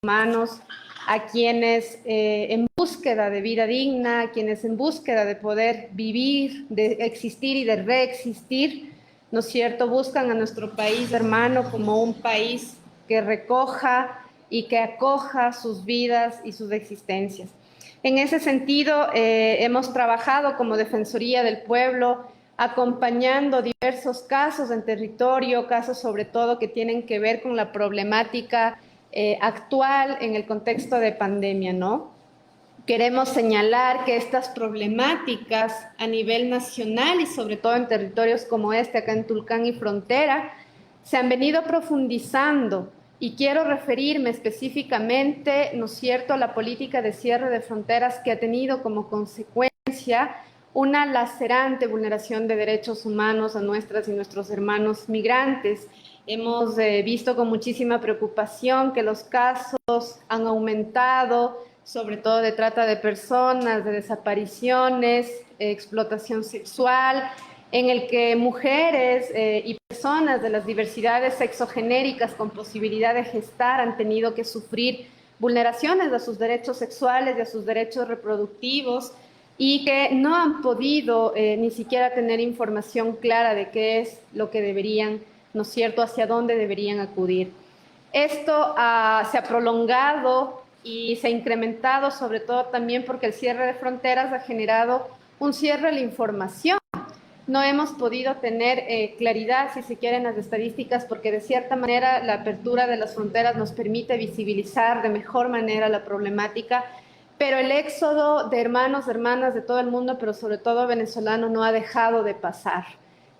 humanos, a quienes en búsqueda de vida digna, a quienes en búsqueda de poder vivir, de existir y de reexistir, ¿no es cierto?, buscan a nuestro país hermano como un país que recoja y que acoja sus vidas y sus existencias. En ese sentido, hemos trabajado como Defensoría del Pueblo, acompañando diversos casos en territorio, casos sobre todo que tienen que ver con la problemática actual en el contexto de pandemia, ¿no? Queremos señalar que estas problemáticas a nivel nacional y sobre todo en territorios como este, acá en Tulcán y Frontera, se han venido profundizando y quiero referirme específicamente, ¿no es cierto?, a la política de cierre de fronteras que ha tenido como consecuencia una lacerante vulneración de derechos humanos a nuestras y nuestros hermanos migrantes. Hemos visto con muchísima preocupación que los casos han aumentado, sobre todo de trata de personas, de desapariciones, explotación sexual, en el que mujeres y personas de las diversidades sexogenéricas con posibilidad de gestar han tenido que sufrir vulneraciones a sus derechos sexuales y a sus derechos reproductivos y que no han podido ni siquiera tener información clara de qué es lo que deberían, ¿no es cierto?, hacia dónde deberían acudir. Esto se ha prolongado y se ha incrementado sobre todo también porque el cierre de fronteras ha generado un cierre a la información. No hemos podido tener claridad, si se quiere, en las estadísticas, porque de cierta manera la apertura de las fronteras nos permite visibilizar de mejor manera la problemática, pero el éxodo de hermanos, hermanas de todo el mundo, pero sobre todo venezolano, no ha dejado de pasar.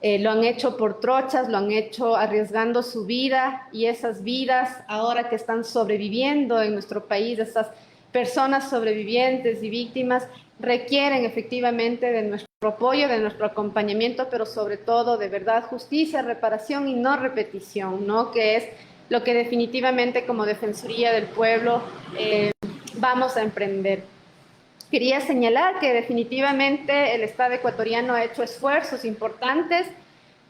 Lo han hecho por trochas, lo han hecho arriesgando su vida y esas vidas, ahora que están sobreviviendo en nuestro país, esas personas sobrevivientes y víctimas, requieren efectivamente de nuestro apoyo, de nuestro acompañamiento, pero sobre todo de verdad, justicia, reparación y no repetición, ¿no?, que es lo que definitivamente como Defensoría del Pueblo vamos a emprender. Quería señalar que definitivamente el Estado ecuatoriano ha hecho esfuerzos importantes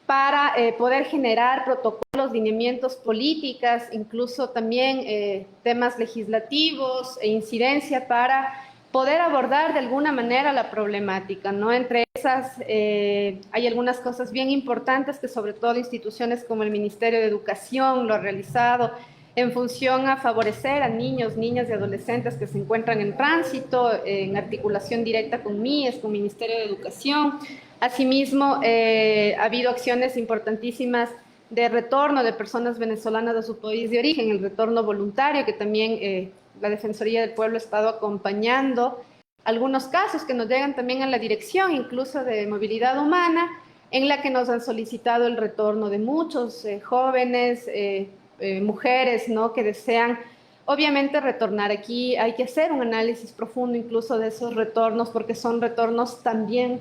para poder generar protocolos, lineamientos, políticas, incluso también temas legislativos e incidencia para poder abordar de alguna manera la problemática, ¿no? Entre esas hay algunas cosas bien importantes que sobre todo instituciones como el Ministerio de Educación lo ha realizado en función a favorecer a niños, niñas y adolescentes que se encuentran en tránsito, en articulación directa con MIES, con Ministerio de Educación. Asimismo, ha habido acciones importantísimas de retorno de personas venezolanas a su país de origen, el retorno voluntario, que también la Defensoría del Pueblo ha estado acompañando. Algunos casos que nos llegan también a la dirección, incluso de movilidad humana, en la que nos han solicitado el retorno de muchos jóvenes, mujeres, ¿no?, que desean obviamente retornar. Aquí hay que hacer un análisis profundo incluso de esos retornos, porque son retornos también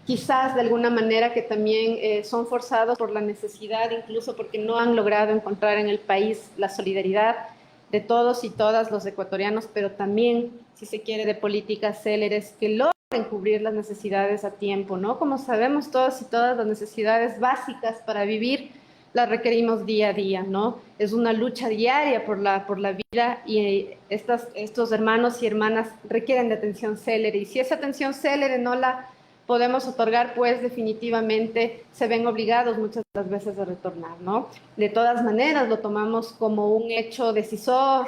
quizás de alguna manera que también son forzados por la necesidad, incluso porque no han logrado encontrar en el país la solidaridad de todos y todas los ecuatorianos, pero también, si se quiere, de políticas céleres que logren cubrir las necesidades a tiempo, ¿no? Como sabemos todos y todas, las necesidades básicas para vivir las requerimos día a día, ¿no? Es una lucha diaria por la vida y estos hermanos y hermanas requieren de atención célere, y si esa atención célere no la podemos otorgar, pues definitivamente se ven obligados muchas de las veces a retornar, ¿no? De todas maneras, lo tomamos como un hecho decisor,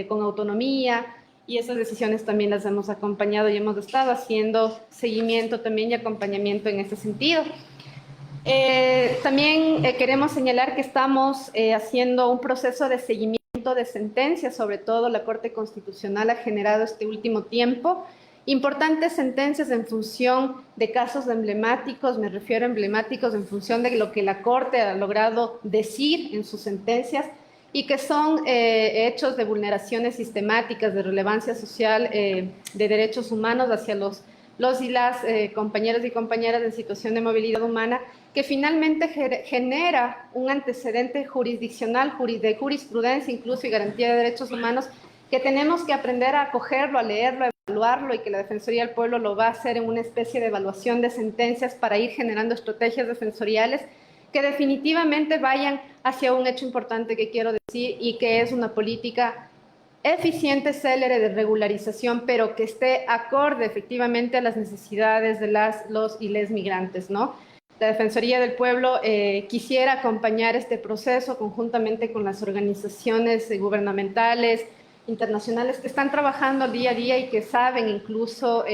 con autonomía, y esas decisiones también las hemos acompañado y hemos estado haciendo seguimiento también y acompañamiento en ese sentido. También queremos señalar que estamos haciendo un proceso de seguimiento de sentencias, sobre todo la Corte Constitucional ha generado este último tiempo importantes sentencias en función de casos emblemáticos, me refiero a emblemáticos en función de lo que la Corte ha logrado decir en sus sentencias y que son hechos de vulneraciones sistemáticas de relevancia social de derechos humanos hacia los y las compañeros y compañeras en situación de movilidad humana, que finalmente genera un antecedente jurisdiccional, de jurisprudencia incluso y garantía de derechos humanos, que tenemos que aprender a acogerlo, a leerlo, a evaluarlo, y que la Defensoría del Pueblo lo va a hacer en una especie de evaluación de sentencias para ir generando estrategias defensoriales que definitivamente vayan hacia un hecho importante que quiero decir y que es una política eficiente, célere de regularización, pero que esté acorde efectivamente a las necesidades de los y les migrantes, ¿no? La Defensoría del Pueblo quisiera acompañar este proceso conjuntamente con las organizaciones gubernamentales, internacionales que están trabajando día a día y que saben incluso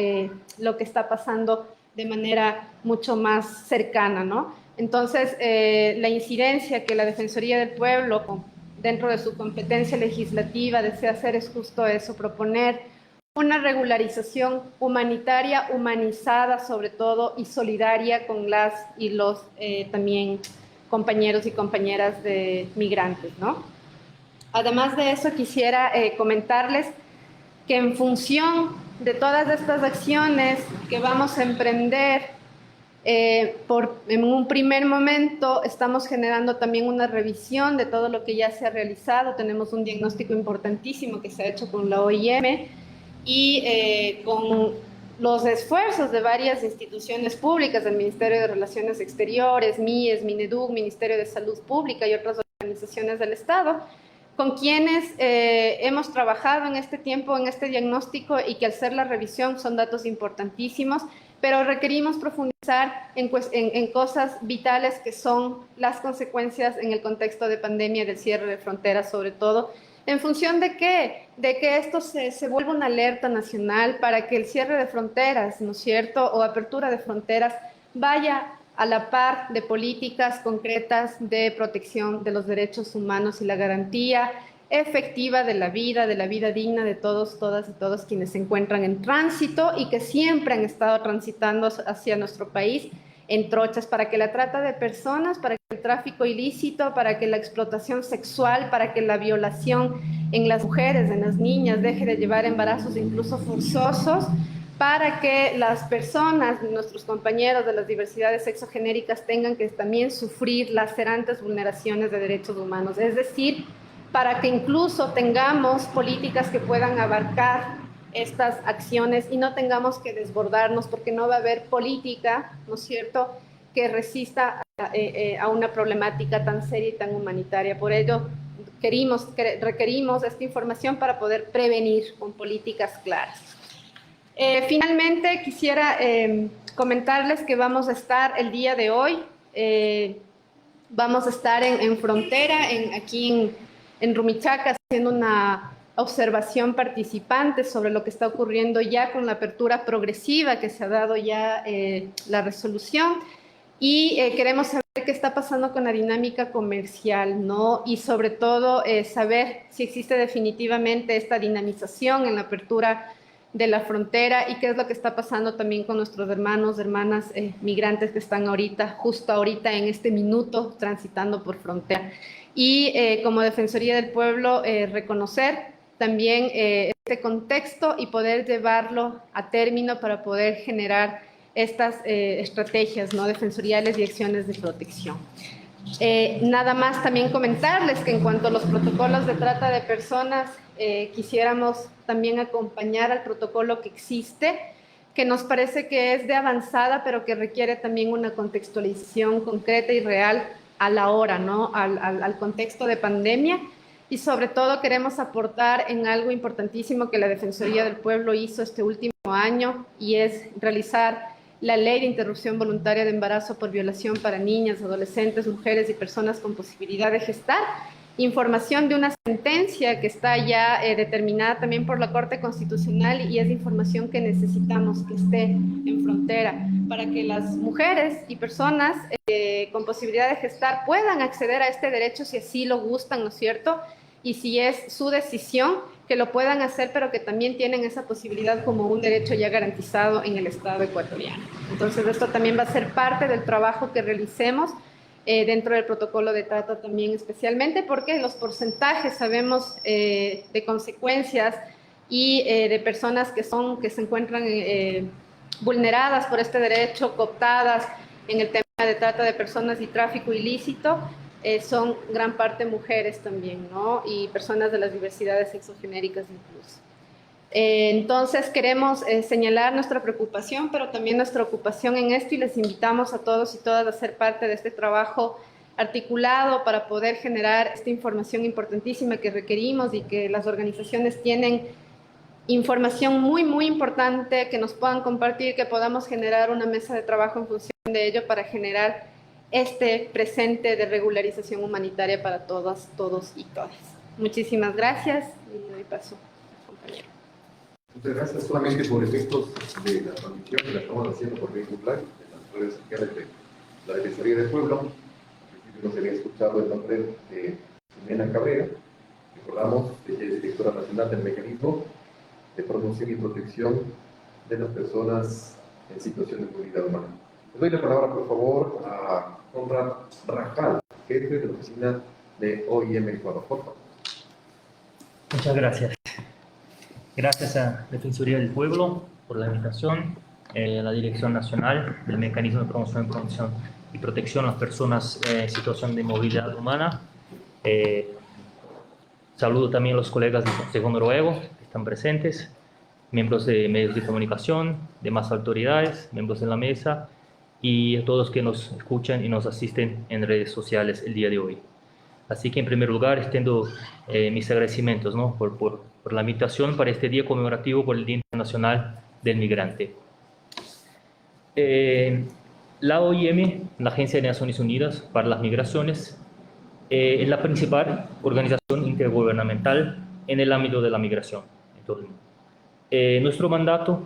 lo que está pasando de manera mucho más cercana, ¿no? Entonces, la incidencia que la Defensoría del Pueblo, dentro de su competencia legislativa, desea hacer es justo eso, proponer una regularización humanitaria, humanizada sobre todo, y solidaria con las y los también compañeros y compañeras de migrantes, ¿no? Además de eso, quisiera comentarles que en función de todas estas acciones que vamos a emprender, en un primer momento estamos generando también una revisión de todo lo que ya se ha realizado. Tenemos un diagnóstico importantísimo que se ha hecho con la OIM y con los esfuerzos de varias instituciones públicas, del Ministerio de Relaciones Exteriores, MIES, Mineduc, Ministerio de Salud Pública y otras organizaciones del Estado, con quienes hemos trabajado en este tiempo, en este diagnóstico, y que al hacer la revisión son datos importantísimos, pero requerimos profundizar en cosas vitales que son las consecuencias en el contexto de pandemia del cierre de fronteras, sobre todo. ¿En función de qué? De que esto se vuelva una alerta nacional para que el cierre de fronteras, ¿no es cierto?, o apertura de fronteras vaya a la par de políticas concretas de protección de los derechos humanos y la garantía efectiva de la vida digna de todos, todas y todos quienes se encuentran en tránsito y que siempre han estado transitando hacia nuestro país en trochas, para que la trata de personas, para que el tráfico ilícito, para que la explotación sexual, para que la violación en las mujeres, en las niñas, deje de llevar embarazos incluso forzosos, para que las personas, nuestros compañeros de las diversidades sexogenéricas, tengan que también sufrir lacerantes vulneraciones de derechos humanos. Es decir, para que incluso tengamos políticas que puedan abarcar estas acciones y no tengamos que desbordarnos, porque no va a haber política, ¿no es cierto?, que resista a una problemática tan seria y tan humanitaria. Por ello, requerimos esta información para poder prevenir con políticas claras. Finalmente, quisiera comentarles que vamos a estar el día de hoy, vamos a estar en frontera, aquí en Rumichaca, haciendo una observación participante sobre lo que está ocurriendo ya con la apertura progresiva que se ha dado ya la resolución, y queremos saber qué está pasando con la dinámica comercial, ¿no? Y sobre todo saber si existe definitivamente esta dinamización en la apertura de la frontera y qué es lo que está pasando también con nuestros hermanos, hermanas migrantes que están justo ahorita en este minuto transitando por frontera. Y como Defensoría del Pueblo, reconocer también este contexto y poder llevarlo a término para poder generar estas estrategias, ¿no?, defensoriales y acciones de protección. Nada más también comentarles que en cuanto a los protocolos de trata de personas, quisiéramos también acompañar al protocolo que existe, que nos parece que es de avanzada, pero que requiere también una contextualización concreta y real a la hora, ¿no?, al contexto de pandemia. Y sobre todo queremos aportar en algo importantísimo que la Defensoría del Pueblo hizo este último año, y es realizar la Ley de Interrupción Voluntaria de Embarazo por Violación para niñas, adolescentes, mujeres y personas con posibilidad de gestar. Información de una sentencia que está ya determinada también por la Corte Constitucional, y es información que necesitamos que esté en frontera para que las mujeres y personas con posibilidad de gestar puedan acceder a este derecho si así lo gustan, ¿no es cierto? Y si es su decisión, que lo puedan hacer, pero que también tienen esa posibilidad como un derecho ya garantizado en el Estado ecuatoriano. Entonces, esto también va a ser parte del trabajo que realicemos dentro del protocolo de trata también, especialmente porque los porcentajes sabemos de consecuencias y de personas que se encuentran vulneradas por este derecho, cooptadas en el tema de trata de personas y tráfico ilícito, son gran parte mujeres también, ¿no?, y personas de las diversidades sexogenéricas incluso. Entonces queremos señalar nuestra preocupación, pero también nuestra ocupación en esto, y les invitamos a todos y todas a ser parte de este trabajo articulado para poder generar esta información importantísima que requerimos y que las organizaciones tienen información muy, muy importante que nos puedan compartir, que podamos generar una mesa de trabajo en función de ello para generar este presente de regularización humanitaria para todas, todos y todas. Muchísimas gracias y le doy paso al compañero. Muchas gracias. Solamente por efectos de la transmisión que la estamos haciendo por Facebook Live, en las redes sociales de la Defensoría del Pueblo. Al principio no se había escuchado el nombre de Jimena Cabrera. Recordamos que ella es directora nacional del Mecanismo de Promoción y Protección de las Personas en Situación de Movilidad Humana. Les doy la palabra, por favor, a Conrad Rajal, jefe de la oficina de OIM Ecuador. Por favor. Muchas gracias. Gracias a Defensoría del Pueblo por la invitación, a la Dirección Nacional del Mecanismo de Promoción y Protección a las Personas en Situación de Movilidad Humana. Saludo también a los colegas del Consejo Noruego que están presentes, miembros de medios de comunicación, demás autoridades, miembros de la mesa y a todos que nos escuchan y nos asisten en redes sociales el día de hoy. Así que en primer lugar extiendo mis agradecimientos, ¿no? por la invitación para este día conmemorativo por el Día Internacional del Migrante. La OIM, la Agencia de Naciones Unidas para las Migraciones, es la principal organización intergubernamental en el ámbito de la migración en todo el mundo. Nuestro mandato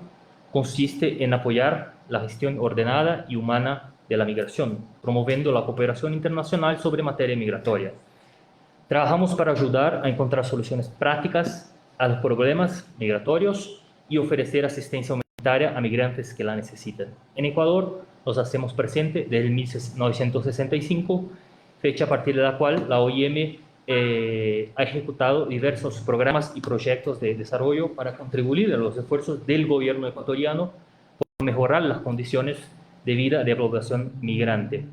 consiste en apoyar la gestión ordenada y humana de la migración, promoviendo la cooperación internacional sobre materia migratoria. Trabajamos para ayudar a encontrar soluciones prácticas a los problemas migratorios y ofrecer asistencia humanitaria a migrantes que la necesitan. En Ecuador nos hacemos presente desde 1965, fecha a partir de la cual la OIM ha ejecutado diversos programas y proyectos de desarrollo para contribuir a los esfuerzos del gobierno ecuatoriano por mejorar las condiciones de vida de la población migrante.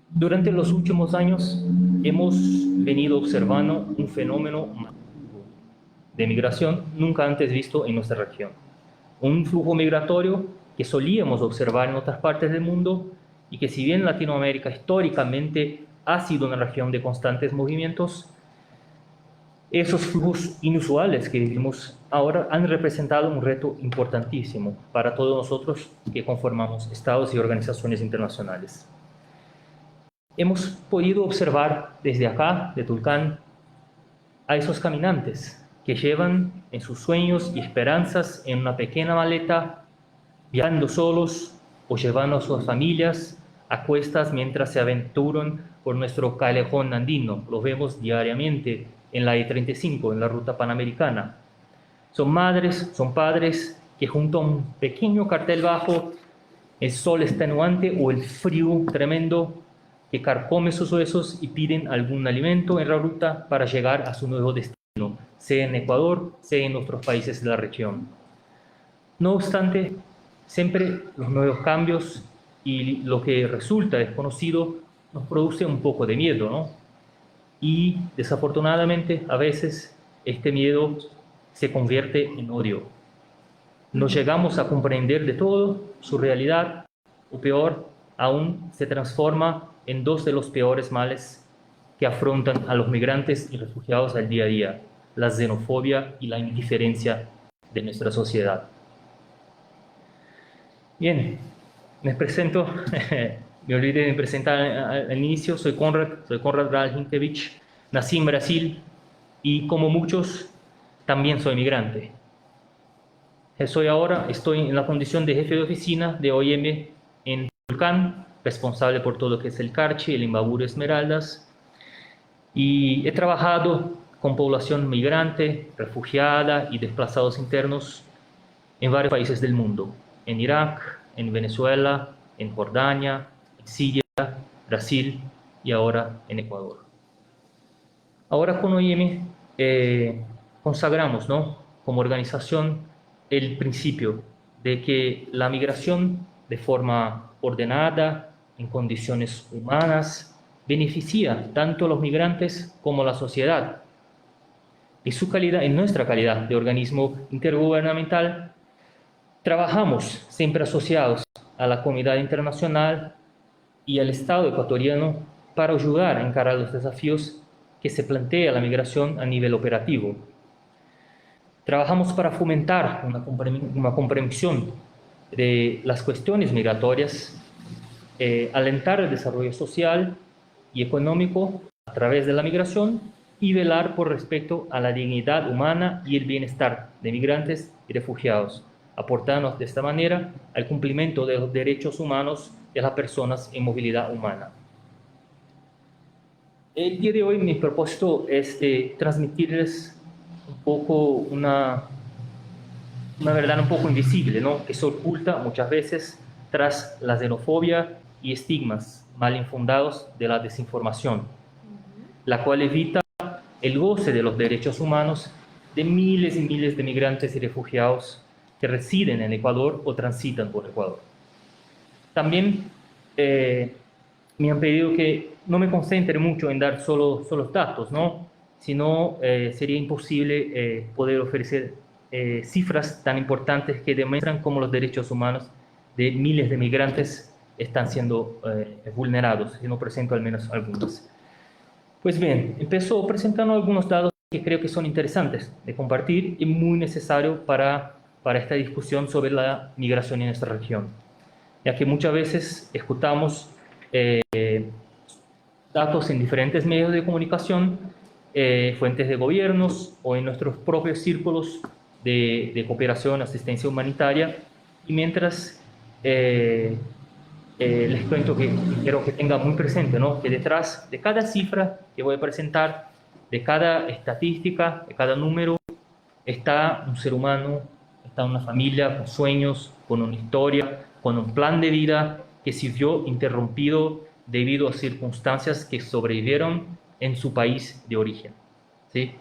Durante los últimos años hemos venido observando un fenómeno de migración nunca antes visto en nuestra región. Un flujo migratorio que solíamos observar en otras partes del mundo y que, si bien Latinoamérica históricamente ha sido una región de constantes movimientos, esos flujos inusuales que vivimos ahora han representado un reto importantísimo para todos nosotros que conformamos estados y organizaciones internacionales. Hemos podido observar desde acá, de Tulcán, a esos caminantes que llevan en sus sueños y esperanzas en una pequeña maleta, viajando solos o llevando a sus familias a cuestas mientras se aventuran por nuestro callejón andino. Lo vemos diariamente en la E35, en la ruta panamericana. Son madres, son padres que junto a un pequeño cartel bajo el sol extenuante o el frío tremendo que carcome sus huesos y piden algún alimento en la ruta para llegar a su nuevo destino, sea en Ecuador, sea en otros países de la región. No obstante, siempre los nuevos cambios y lo que resulta desconocido nos produce un poco de miedo, ¿no? Y desafortunadamente a veces este miedo se convierte en odio. No llegamos a comprender de todo su realidad, o peor aún, se transforma en dos de los peores males que afrontan a los migrantes y refugiados al día a día: la xenofobia y la indiferencia de nuestra sociedad. Bien, me presento, me olvidé de presentar al inicio, soy Conrad Rajinkiewicz, nací en Brasil y, como muchos, también soy migrante. Estoy en la condición de jefe de oficina de OIM en Tulcán, responsable por todo lo que es el Carchi, el Imbabura Esmeraldas, y he trabajado con población migrante, refugiada y desplazados internos en varios países del mundo: en Irak, en Venezuela, en Jordania, en Siria, Brasil y ahora en Ecuador. Ahora con OIM consagramos, ¿no?, como organización el principio de que la migración de forma ordenada, en condiciones humanas, beneficia tanto a los migrantes como a la sociedad. En nuestra calidad de organismo intergubernamental, trabajamos siempre asociados a la comunidad internacional y al Estado ecuatoriano para ayudar a encarar los desafíos que se plantea la migración a nivel operativo. Trabajamos para fomentar una comprensión de las cuestiones migratorias, alentar el desarrollo social y económico a través de la migración y velar por respeto a la dignidad humana y el bienestar de migrantes y refugiados, aportando de esta manera al cumplimiento de los derechos humanos de las personas en movilidad humana. El día de hoy mi propósito es de transmitirles un poco una verdad un poco invisible, ¿no? Que se oculta muchas veces tras la xenofobia y estigmas mal infundados de la desinformación, la cual evita el goce de los derechos humanos de miles y miles de migrantes y refugiados que residen en Ecuador o transitan por Ecuador. También me han pedido que no me concentre mucho en dar solo datos, ¿no? Sino sería imposible poder ofrecer cifras tan importantes que demuestran cómo los derechos humanos de miles de migrantes están siendo vulnerados, si no presento al menos algunos. Pues bien, empezó presentando algunos datos que creo que son interesantes de compartir y muy necesarios para esta discusión sobre la migración en nuestra región, ya que muchas veces escuchamos datos en diferentes medios de comunicación, fuentes de gobiernos o en nuestros propios círculos de cooperación, asistencia humanitaria, y mientras les cuento que quiero que tengan muy presente, ¿no? Que detrás de cada cifra que voy a presentar, de cada estadística, de cada número, está un ser humano, está una familia con sueños, con una historia, con un plan de vida que se vio interrumpido debido a circunstancias que sobrevivieron en su país de origen, ¿sí?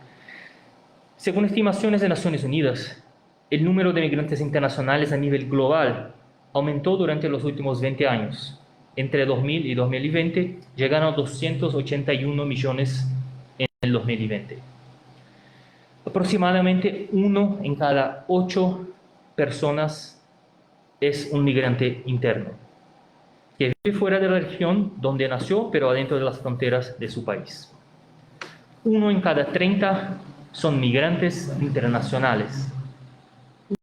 Según estimaciones de Naciones Unidas, el número de migrantes internacionales a nivel global aumentó durante los últimos 20 años. Entre 2000 y 2020 llegaron a 281 millones en el 2020. Aproximadamente 1 en cada 8 personas es un migrante interno, que vive fuera de la región donde nació, pero adentro de las fronteras de su país. 1 en cada 30 son migrantes internacionales.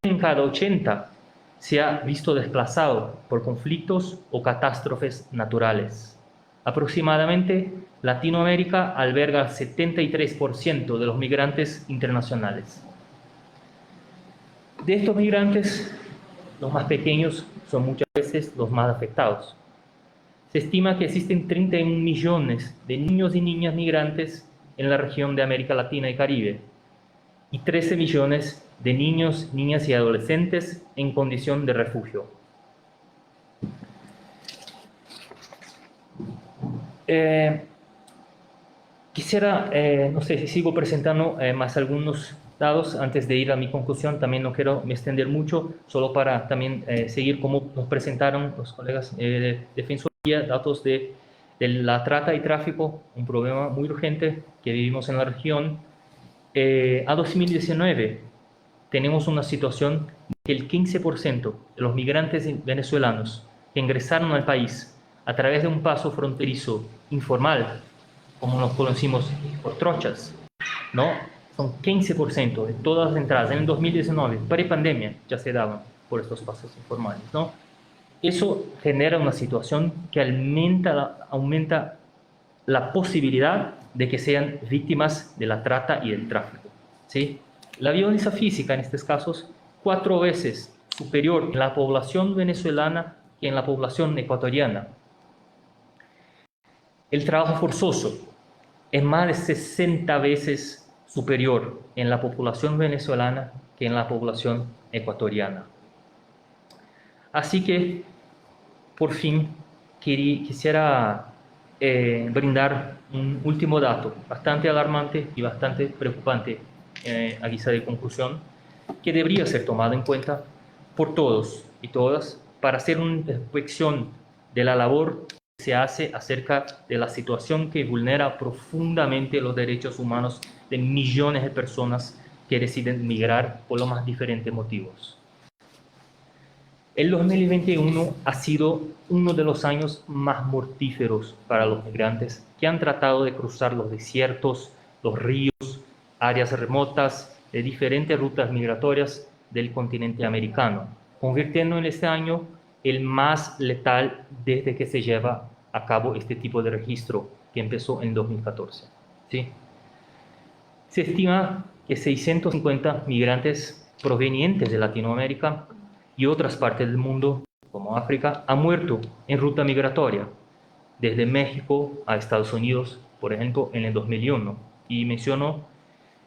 1 en cada 80 se ha visto desplazado por conflictos o catástrofes naturales. Aproximadamente, Latinoamérica alberga el 73% de los migrantes internacionales. De estos migrantes, los más pequeños son muchas veces los más afectados. Se estima que existen 31 millones de niños y niñas migrantes en la región de América Latina y Caribe, y 13 millones de niños, niñas y adolescentes en condición de refugio. Quisiera, no sé si sigo presentando más algunos datos antes de ir a mi conclusión. También no quiero me extender mucho, solo para también seguir cómo nos presentaron los colegas de Defensoría, datos de la trata y tráfico, un problema muy urgente que vivimos en la región. A 2019 tenemos una situación que el 15% de los migrantes venezolanos que ingresaron al país a través de un paso fronterizo informal, como nos conocimos por trochas, ¿no? Son 15% de todas las entradas en el 2019, pre-pandemia, ya se daban por estos pasos informales, ¿no? Eso genera una situación que aumenta la posibilidad de que sean víctimas de la trata y del tráfico, ¿sí? La violencia física en estos casos 4 veces superior en la población venezolana que en la población ecuatoriana. El trabajo forzoso es más de 60 veces superior en la población venezolana que en la población ecuatoriana. Así que, por fin, quisiera brindar un último dato bastante alarmante y bastante preocupante a guisa de conclusión, que debería ser tomado en cuenta por todos y todas para hacer una reflexión de la labor que se hace acerca de la situación que vulnera profundamente los derechos humanos de millones de personas que deciden migrar por los más diferentes motivos. El 2021 ha sido uno de los años más mortíferos para los migrantes que han tratado de cruzar los desiertos, los ríos, áreas remotas de diferentes rutas migratorias del continente americano, convirtiendo en este año el más letal desde que se lleva a cabo este tipo de registro, que empezó en 2014. ¿Sí? Se estima que 650 migrantes provenientes de Latinoamérica y otras partes del mundo, como África, han muerto en ruta migratoria, desde México a Estados Unidos, por ejemplo, en el 2001. Y menciono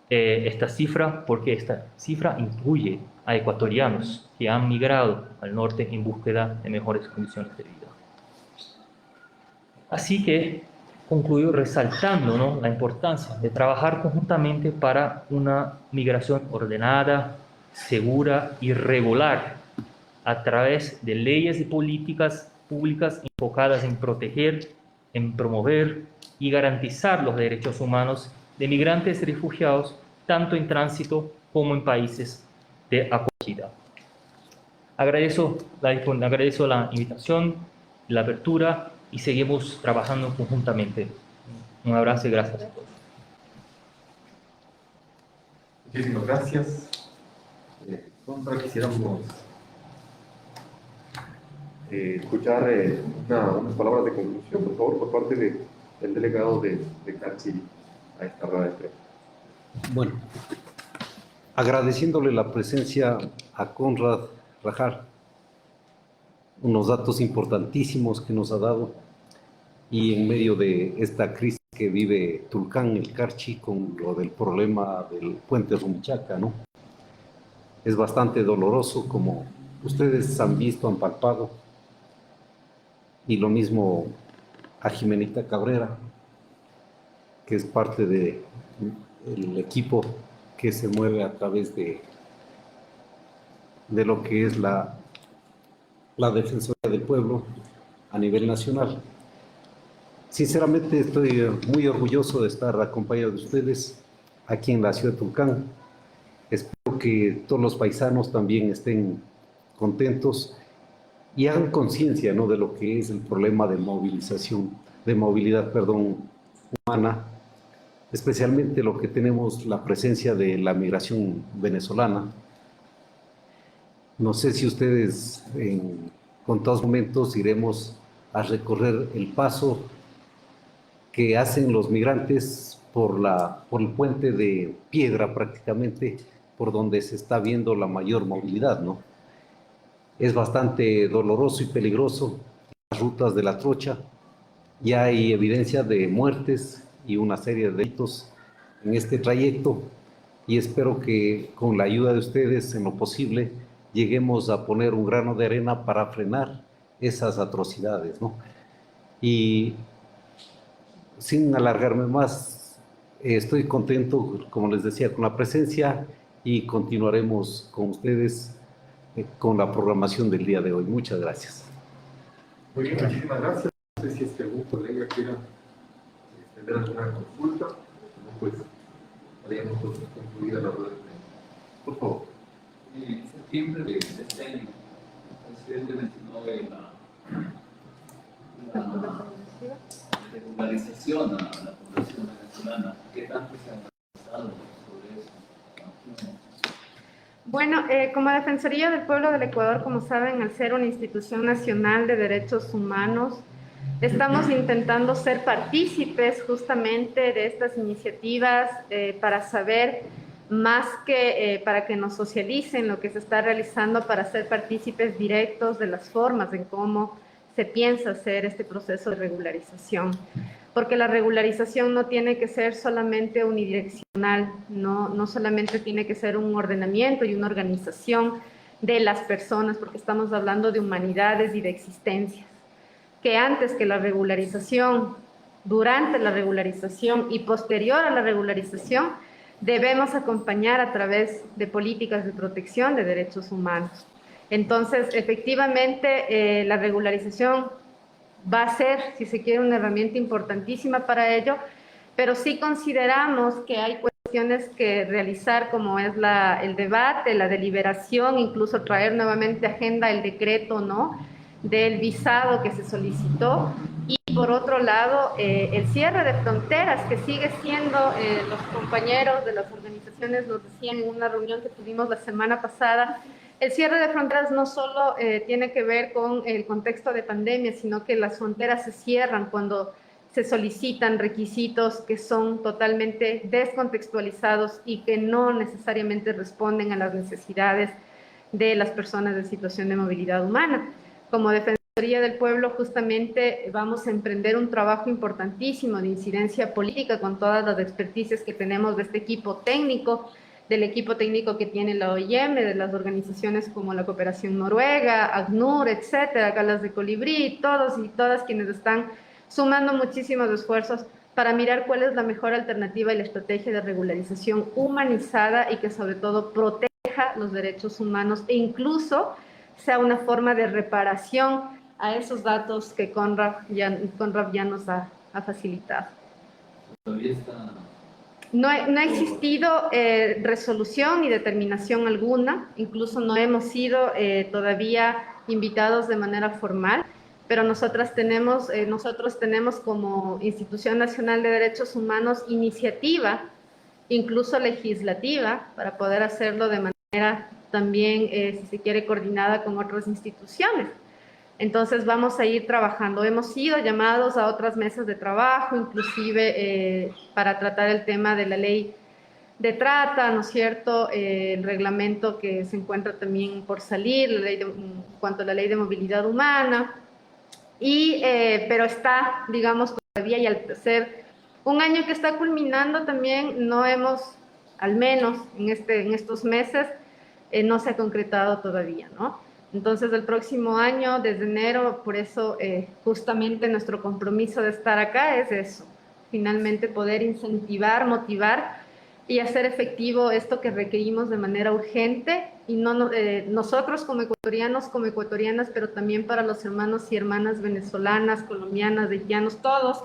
esta cifra porque esta cifra incluye a ecuatorianos que han migrado al norte en búsqueda de mejores condiciones de vida. Así que concluyo resaltando, ¿no?, la importancia de trabajar conjuntamente para una migración ordenada, segura y regular a través de leyes y políticas públicas enfocadas en proteger, en promover y garantizar los derechos humanos de migrantes y refugiados, tanto en tránsito como en países de acogida. Agradezco la invitación, la apertura y seguimos trabajando conjuntamente. Un abrazo y gracias a todos. Muchísimas gracias. Contra, quisiéramos escuchar unas palabras de conclusión, por favor, por parte del delegado de Carchi a esta rueda de prensa. Bueno, agradeciéndole la presencia a Conrad Rajar, unos datos importantísimos que nos ha dado, y en medio de esta crisis que vive Tulcán, el Carchi, con lo del problema del puente Rumichaca, ¿no? Es bastante doloroso, como ustedes han visto, han palpado, y lo mismo a Jimenita Cabrera, que es parte del equipo que se mueve a través de lo que es la Defensoría del Pueblo a nivel nacional. Sinceramente estoy muy orgulloso de estar acompañado de ustedes aquí en la ciudad de Tulcán. Espero que todos los paisanos también estén contentos y hagan conciencia, ¿no?, de lo que es el problema de movilidad humana, especialmente lo que tenemos la presencia de la migración venezolana. No sé si ustedes en contados momentos iremos a recorrer el paso que hacen los migrantes por el puente de piedra, prácticamente, por donde se está viendo la mayor movilidad, ¿no? Es bastante doloroso y peligroso las rutas de la trocha. Ya hay evidencia de muertes y una serie de delitos en este trayecto, y espero que con la ayuda de ustedes, en lo posible, lleguemos a poner un grano de arena para frenar esas atrocidades, ¿no? Y sin alargarme más, estoy contento, como les decía, con la presencia, y continuaremos con ustedes con la programación del día de hoy. Muchas gracias. Muy bien, muchísimas gracias. No sé si es que algún colega quiera tener alguna consulta. No, pues, habíamos concluido la rueda de prensa. Por favor. En septiembre de este año, el presidente mencionó la regularización a la población venezolana. ¿Qué tanto se ha avanzado sobre eso? Bueno, como Defensoría del Pueblo del Ecuador, como saben, al ser una institución nacional de derechos humanos, estamos intentando ser partícipes justamente de estas iniciativas para saber más que para que nos socialicen lo que se está realizando, para ser partícipes directos de las formas en cómo se piensa hacer este proceso de regularización. Porque la regularización no tiene que ser solamente unidireccional, no solamente tiene que ser un ordenamiento y una organización de las personas, porque estamos hablando de humanidades y de existencias. Que antes que la regularización, durante la regularización y posterior a la regularización, debemos acompañar a través de políticas de protección de derechos humanos. Entonces, efectivamente, la regularización va a ser, si se quiere, una herramienta importantísima para ello, pero sí consideramos que hay cuestiones cuestiones que realizar, como es el debate, la deliberación, incluso traer nuevamente a agenda el decreto, ¿no?, del visado que se solicitó. Y por otro lado, el cierre de fronteras, que sigue siendo, los compañeros de las organizaciones nos decían en una reunión que tuvimos la semana pasada, el cierre de fronteras no solo tiene que ver con el contexto de pandemia, sino que las fronteras se cierran cuando se solicitan requisitos que son totalmente descontextualizados y que no necesariamente responden a las necesidades de las personas en situación de movilidad humana. Como Defensoría del Pueblo, justamente vamos a emprender un trabajo importantísimo de incidencia política con todas las experticias que tenemos de este equipo técnico, del equipo técnico que tiene la OIM, de las organizaciones como la Cooperación Noruega, ACNUR, etcétera, Galas de Colibrí, todos y todas quienes están sumando muchísimos esfuerzos para mirar cuál es la mejor alternativa y la estrategia de regularización humanizada y que sobre todo proteja los derechos humanos e incluso sea una forma de reparación a esos datos que Conrad ya nos ha facilitado. Todavía está. No ha existido resolución ni determinación alguna, incluso no hemos sido todavía invitados de manera formal, pero nosotros tenemos como Institución Nacional de Derechos Humanos iniciativa, incluso legislativa, para poder hacerlo de manera también, si se quiere, coordinada con otras instituciones. Entonces vamos a ir trabajando. Hemos sido llamados a otras mesas de trabajo, inclusive para tratar el tema de la ley de trata, ¿no es cierto? El reglamento que se encuentra también por salir, en cuanto a la ley de movilidad humana, pero está, digamos, todavía, y al ser un año que está culminando también, no hemos, al menos en estos meses, no se ha concretado todavía, ¿no? Entonces, el próximo año, desde enero, por eso justamente nuestro compromiso de estar acá es eso, finalmente poder incentivar, motivar y hacer efectivo esto que requerimos de manera urgente, y no nosotros como ecuatorianos, como ecuatorianas, pero también para los hermanos y hermanas venezolanas, colombianas, haitianos, todos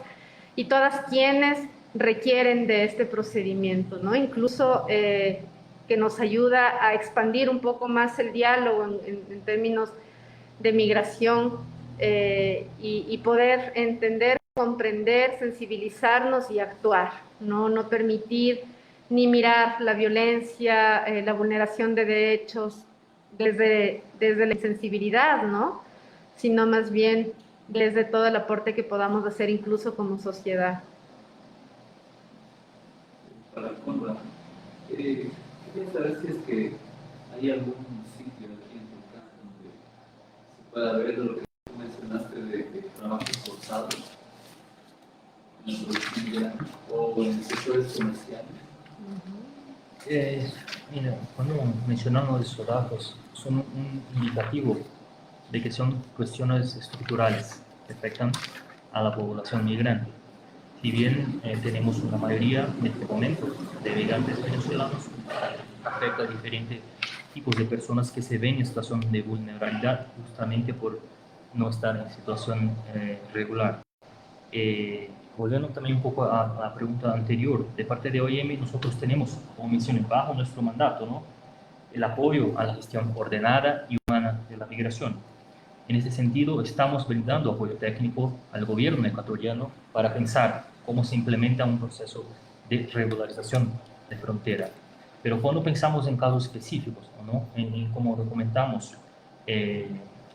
y todas quienes requieren de este procedimiento, ¿no? Incluso que nos ayuda a expandir un poco más el diálogo en términos de migración y poder entender, comprender, sensibilizarnos y actuar, no permitir ni mirar la violencia, la vulneración de derechos desde la insensibilidad, ¿no? Sino más bien desde todo el aporte que podamos hacer incluso como sociedad. Para Conrad, quería saber si es que hay algún sitio aquí en Tulcán donde se pueda ver lo que tú mencionaste de trabajos forzados en la productividad o en sectores comerciales. Mira, cuando mencionamos esos datos, son un indicativo de que son cuestiones estructurales que afectan a la población migrante. Si bien tenemos una mayoría en este momento de migrantes venezolanos, afecta a diferentes tipos de personas que se ven en situación de vulnerabilidad justamente por no estar en situación regular. Volviendo también un poco a la pregunta anterior, de parte de OIM nosotros tenemos, como mencioné, bajo nuestro mandato, ¿no?, el apoyo a la gestión ordenada y humana de la migración. En ese sentido, estamos brindando apoyo técnico al gobierno ecuatoriano para pensar cómo se implementa un proceso de regularización de frontera. Pero cuando pensamos en casos específicos, ¿no?, en cómo documentamos,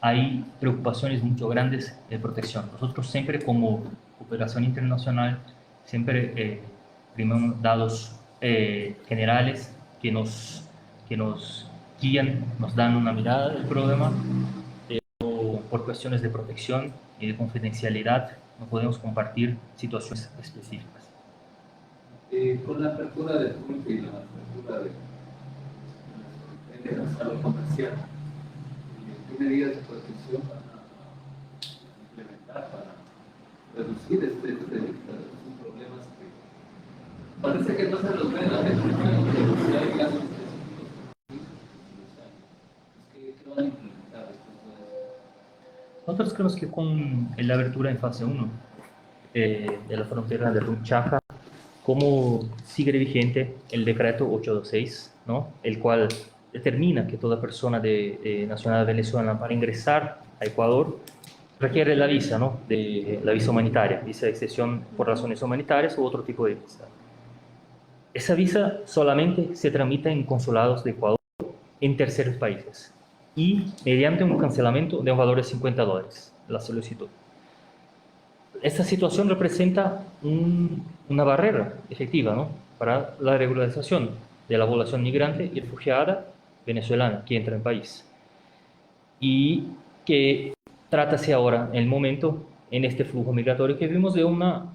hay preocupaciones mucho grandes de protección. Nosotros siempre como cooperación internacional, siempre primamos datos generales que nos guían, nos dan una mirada del problema. Por cuestiones de protección y de confidencialidad no podemos compartir situaciones específicas. Con la apertura del público y la apertura de la sala comercial, ¿qué medidas de protección van a implementar para reducir estos problemas que parece que no se los ven a la gente, pero si hay casos que van a implementar después de eso? Nosotros creemos que con la abertura en fase 1 de la frontera de Runchaca, como sigue vigente el decreto 826, ¿no? El cual determina que toda persona de nacionalidad venezolana para ingresar a Ecuador requiere la visa, ¿no? La visa humanitaria, visa de excepción por razones humanitarias u otro tipo de visa. Esa visa solamente se tramita en consulados de Ecuador en terceros países y mediante un cancelamiento de un valor de $50 la solicitud. Esta situación representa una barrera efectiva, ¿no? Para la regularización de la población migrante y refugiada venezolana que entra en el país. Y que trátase ahora, en el momento, en este flujo migratorio que vimos de una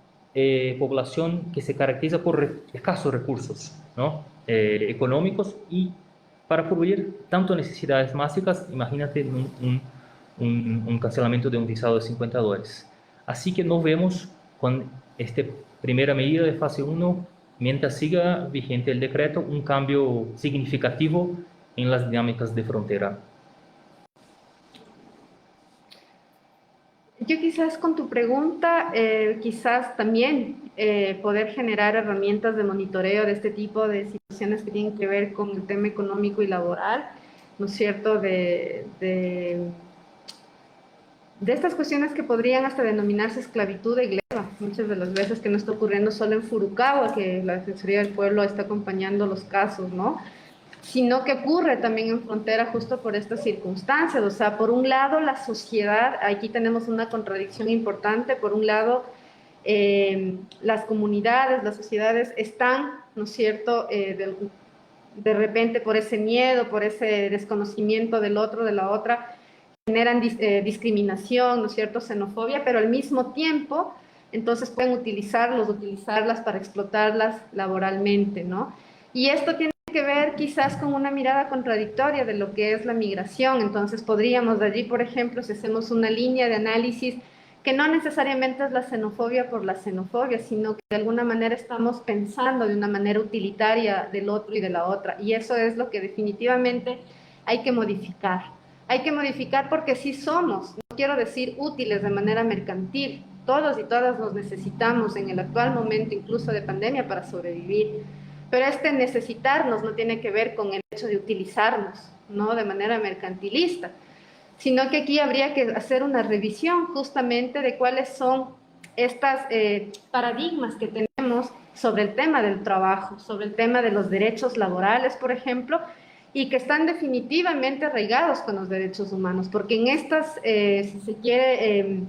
población que se caracteriza por escasos recursos, ¿no? Económicos, y para cubrir tanto necesidades básicas, imagínate un cancelamiento de un visado de $50. Así que nos vemos con esta primera medida de fase 1, mientras siga vigente el decreto, un cambio significativo en las dinámicas de frontera. Yo quizás con tu pregunta, quizás también poder generar herramientas de monitoreo de este tipo de situaciones que tienen que ver con el tema económico y laboral, ¿no es cierto?, de estas cuestiones que podrían hasta denominarse esclavitud de gleba, muchas de las veces, que no está ocurriendo solo en Furukawa, que la Defensoría del Pueblo está acompañando los casos, ¿no?, sino que ocurre también en frontera justo por estas circunstancias. O sea, por un lado la sociedad, aquí tenemos una contradicción importante, por un lado las comunidades, las sociedades están, ¿no es cierto?, de repente por ese miedo, por ese desconocimiento del otro, de la otra, generan discriminación, ¿no es cierto?, xenofobia, pero al mismo tiempo, entonces pueden utilizarlas para explotarlas laboralmente, ¿no? Y esto tiene que ver quizás con una mirada contradictoria de lo que es la migración. Entonces podríamos de allí, por ejemplo, si hacemos una línea de análisis, que no necesariamente es la xenofobia por la xenofobia, sino que de alguna manera estamos pensando de una manera utilitaria del otro y de la otra, y eso es lo que definitivamente hay que modificar. Hay que modificar porque sí somos, no quiero decir útiles de manera mercantil, todos y todas nos necesitamos en el actual momento, incluso de pandemia, para sobrevivir. Pero este necesitarnos no tiene que ver con el hecho de utilizarnos, ¿no?, de manera mercantilista, sino que aquí habría que hacer una revisión justamente de cuáles son estas paradigmas que tenemos sobre el tema del trabajo, sobre el tema de los derechos laborales, por ejemplo, y que están definitivamente arraigados con los derechos humanos, porque en estas, si se quiere,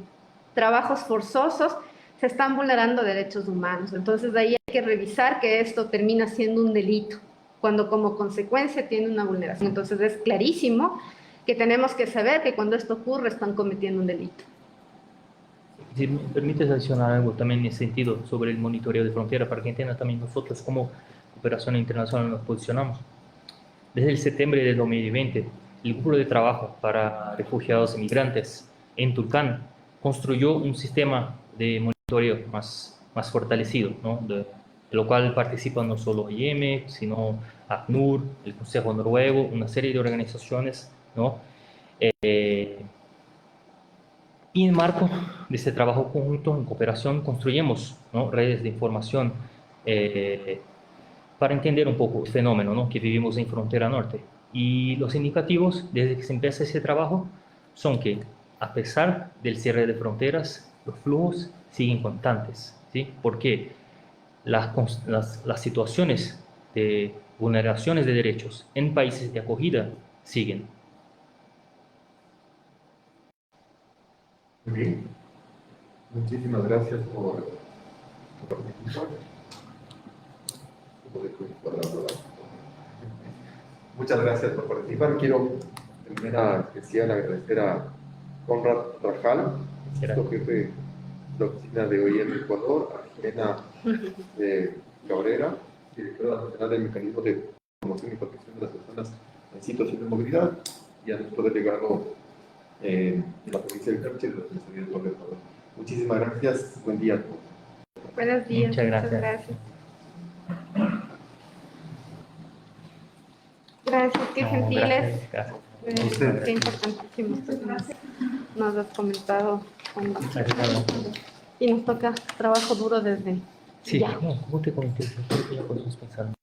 trabajos forzosos, se están vulnerando derechos humanos. Entonces, de ahí hay que revisar que esto termina siendo un delito, cuando como consecuencia tiene una vulneración. Entonces, es clarísimo que tenemos que saber que cuando esto ocurre están cometiendo un delito. Si me permites adicionar algo también en ese sentido sobre el monitoreo de frontera, para que entiendan también nosotros cómo cooperación internacional nos posicionamos. Desde el septiembre de 2020, el Grupo de Trabajo para Refugiados y Migrantes en Tulcán construyó un sistema de monitoreo más fortalecido, ¿no?, de lo cual participan no solo IEM, sino ACNUR, el Consejo Noruego, una serie de organizaciones, ¿no? Y en marco de este trabajo conjunto, en cooperación, construyemos, ¿no?, redes de información para entender un poco el fenómeno, ¿no?, que vivimos en Frontera Norte. Y los indicativos, desde que se empieza ese trabajo, son que, a pesar del cierre de fronteras, los flujos siguen constantes, ¿sí? Porque las situaciones de vulneraciones de derechos en países de acogida siguen. Muy bien. Muchísimas gracias por participar. Muchas gracias por participar. Quiero de manera especial agradecer a Conrad Rajal, jefe de la oficina de OIM Ecuador, a Jimena Cabrera, directora nacional del Mecanismo de Promoción y Protección de las Personas en Situación de Movilidad, y a nuestro delegado en la provincia de Carchi, de la Defensoría del Pueblo de Ecuador. Muchísimas gracias. Buen día a todos. Buenos días. Muchas gracias. Gracias, qué No, gentiles. gracias. Qué importantísimo esto que nos has comentado. Gracias. Y nos toca trabajo duro desde Sí, Ya. no, ¿cómo te comenté? Creo que ya podemos pensar.